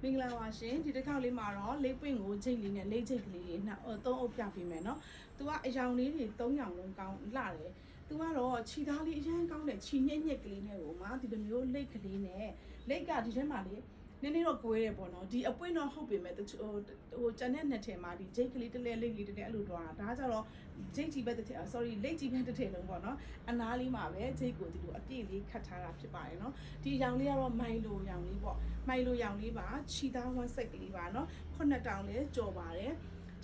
မင်္ဂလာပါရှင်ဒီတစ်ခေါက်လေးမှာတော့လေးပွင့်ကိုဂျိတ်လေးနဲ့လေးဂျိတ်ကလေးလေးနှစ်သုံးအုပ်ပြပေးမယ်နော်။ तू ကအယောင်လေးတွေ၃ယောင်လုံးကောင်းလှတယ်။ तू ကတော့ခြိသားလေးအရန်ကောင်းတယ်ခြိညက်ညက်ကလေးနဲ့ကိုမှဒီလိုမျိုးလိတ်ကလေးနဲ့လိတ်ကဒီထဲမှာလေးနည်းနည်းတော့ကွဲတယ်ပေါ့နော်ဒီအပွင့်တော့ဟုတ်ပေမဲ့ဟိုကျန်တဲ့နှစ်ထဲမှာဒီဂျိတ်ကလေးတစ်လဲလိတ်လေးတစ်လဲအဲ့လိုတော့ဒါကြတော့ဂျိတ်ကြီးပဲတစ်ထည့် sorry လိတ်ကြီးပဲတစ်ထည့်လုံးပေါ့နော်အနားလေးမှာပဲဂျိတ်ကိုဒီလိုအပြည့်လေးခတ်ထားတာဖြစ်ပါတယ်နော်ဒီရောင်လေးကတော့မိုင်လိုရောင်လေးပေါ့မိုင်လိုရောင်လေးပါခြိသားဝမ်းစိတ်ကလေးပါနော်9တောင်လဲကြော်ပါတယ်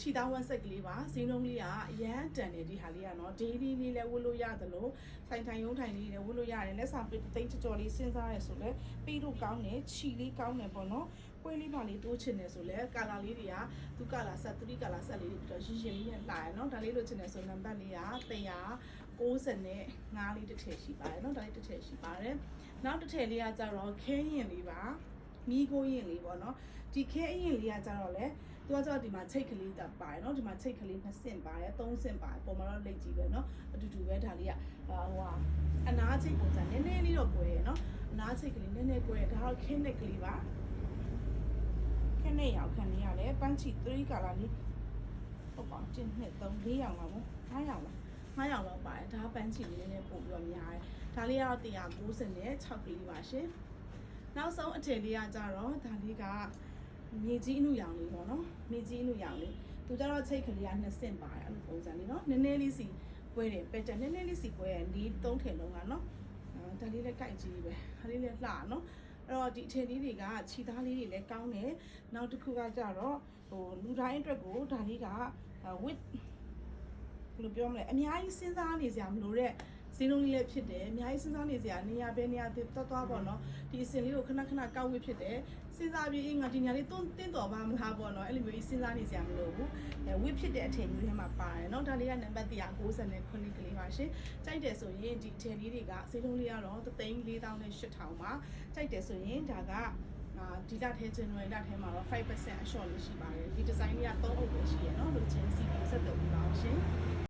ခြိသားဝမ်းစိတ်ကလေးပါဈေးနှုန်းလေးကအရန်တန်တယ်ဒီဟာလေးကနော်ဒေးလေးလေးလဲဝတ်လို့ရတယ်လို့ဆိုင်ထိုင်ရုံးထိုင်လေးလဲဝတ်လို့ရတယ်လက်ဆောင်ပိတ်ကြော်လေးစဉ်းစားရဆိုလဲပြီးတော့ကောင်းတယ်ခြိလေးကောင်းတယ်ပေါ့နော်ကွဲလေးပါလေးတိုးချင်တယ်ဆိုလဲကာလာလေးတွေကသူကာလာဆက်3ကာလာဆက်လေးတွေပြီးတော့ရင်ရင်လေးနဲ့လှရနော်ဒါလေးလိုချင်တယ်ဆိုနံပါတ်လေးက195လေးတစ်ထည့်ရှိပါတယ်နော်ဒါလေးတစ်ထည့်ရှိပါတယ်နောက်တစ်ထည့်လေးကကြတော့ခဲရင်လေးပါမီးခိုးရင်လေးပေါ့နော်ဒီခဲအရင်လေးကကြတော့လေသူကကြတော့ဒီမှာချိတ်ကလေးတက်ပါတယ်နော်ဒီမှာချိတ်ကလေး2ဆင့်ပါတယ်3ဆင့်ပါတယ်ပုံမှာတော့လိတ်ကြီးပဲနော်အတူတူပဲဒါလေးကဟိုဟာအနာချိတ်ပုံစံနည်းနည်းလေးတော့ကွဲရနော်အနာချိတ်ကလေးနည်းနည်းကွဲဒါတော့ခဲနက်ကလေးပါခဲနဲ့ရောက်ခံနေရတယ်ပန်းချီ3ကာလာလေးဟုတ်ပါ1 2 3 4ရောင်ပါဘူး5ရောင်လား5ရောင်လောက်ပါတယ်ဒါပန်းချီလေးနည်းပို့ပြီးတော့များတယ်ဒါလေးကတော့190နဲ့6ကလေးပါရှင်နောက်ဆုံးအထည်လေးကကြတော့ဒါလေးကမြေကြီးအနုရောင်လေးပေါ့နော်မြေကြီးအနုရောင်လေးသူကြတော့ချိတ်ကလေးက2ဆင့်ပါတယ်အဲ့လိုပုံစံလေးနော်နည်းနည်းလေးစီကွဲတယ်ပဲတန်နည်းနည်းလေးစီကွဲတယ်ဒီ3ထည်လုံးကနော်ဒါလေးလည်းကြိုက်ကြီးပဲဒါလေးလည်းလှနော်အဲ့တော့ဒီအထည်လေးတွေကခြိသားလေးတွေလည်းကောင်းတယ်နောက်တစ်ခုကကြတော့ဟိုလူတိုင်းအတွက်ကိုဒါလေးက with ဘယ်လိုပြောမလဲအများကြီးစဉ်းစားနေစရာမလိုတဲ့ဈေးနှုန်းလေးလည်းဖြစ်တယ်အများကြီးစဉ်းစားနေစရာနေရာပဲနေရာသွားပေါ့နော်ဒီအစင်လေးကိုခဏခဏကောက်ဝေးဖြစ်တယ်စဉ်းစားပြီးငါဒီညာလေးတင်းတော်ပါမလားပေါ့နော်အဲ့လိုမျိုးစဉ်းစားနေစရာမလိုဘူးဝေးဖြစ်တဲ့အထည်မျိုးထဲမှာပါတယ်နော်ဒါလေးကနံပါတ်199ကလေးပါရှင်ကြိုက်တယ်ဆိုရင်ဒီအထည်လေးတွေကဈေးနှုန်းလေးကတော့3,48000ပါကြိုက်တယ်ဆိုရင်ဒါကဒီလထဲဇန်နဝါရီလထဲမှာတော့5% အလျှော့လေးရှိပါတယ်ဒီဒီဇိုင်းလေးက3အုပ်ပဲရှိရယ်နော်လို့ချင်းစီပြီးဆက်သွယ်ပြီးပါအောင်ရှင်